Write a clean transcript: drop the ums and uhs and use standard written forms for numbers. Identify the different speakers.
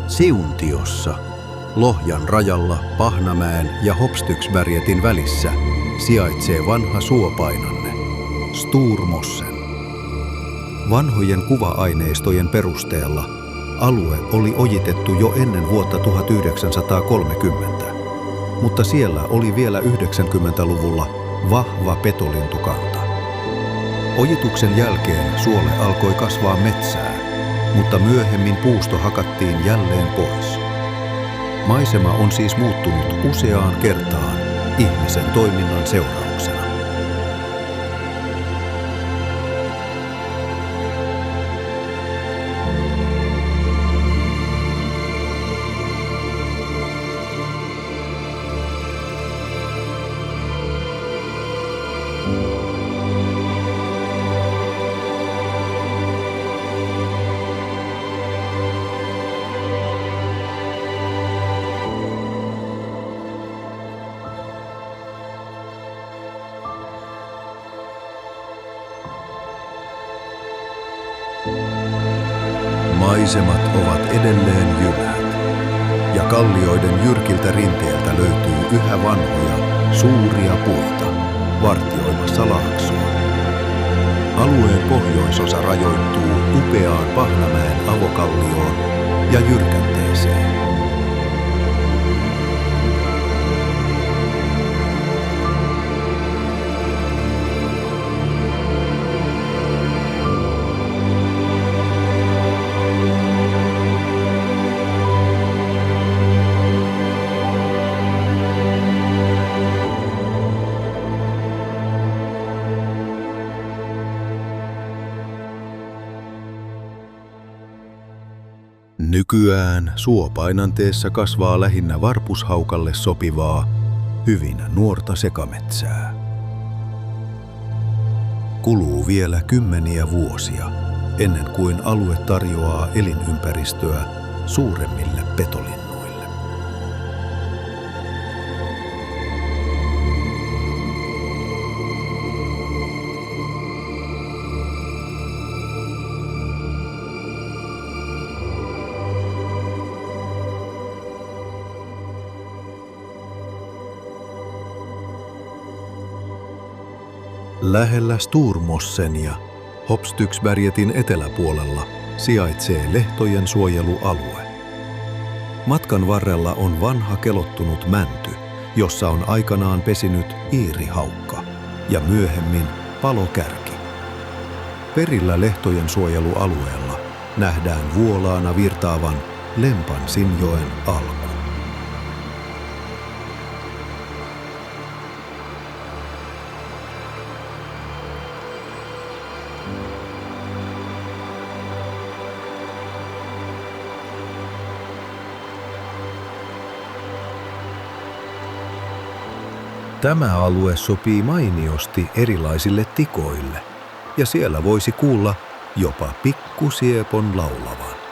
Speaker 1: Siuntiossa, Lohjan rajalla Pahnamäen ja Hopstyksbergetin välissä, sijaitsee vanha suopainanne, Stormossen. Vanhojen kuva-aineistojen perusteella alue oli ojitettu jo ennen vuotta 1930, mutta siellä oli vielä 90-luvulla vahva petolintukanta. Ojituksen jälkeen suole alkoi kasvaa metsää, mutta myöhemmin puusto hakattiin jälleen pois. Maisema on siis muuttunut useaan kertaan ihmisen toiminnan seurauksena. Maisemat ovat edelleen jylhät, ja kallioiden jyrkiltä rinteiltä löytyy yhä vanhoja, suuria puita vartioimassa laaksoa. Alueen pohjoisosa rajoittuu upeaan Pahnamäen avokallioon ja jyrkänteeseen. Nykyään suopainanteessa kasvaa lähinnä varpushaukalle sopivaa, hyvin nuorta sekametsää. Kuluu vielä kymmeniä vuosia, ennen kuin alue tarjoaa elinympäristöä suuremmille petolinnuille. Lähellä Stormossen ja Hopstyksbergetin eteläpuolella sijaitsee Lehtojen suojelualue. Matkan varrella on vanha kelottunut mänty, jossa on aikanaan pesinyt iirihaukka ja myöhemmin palokärki. Perillä Lehtojen suojelualueella nähdään vuolaana virtaavan Lempansinjoen alku. Tämä alue sopii mainiosti erilaisille tikoille, ja siellä voisi kuulla jopa pikkusiepon laulavan.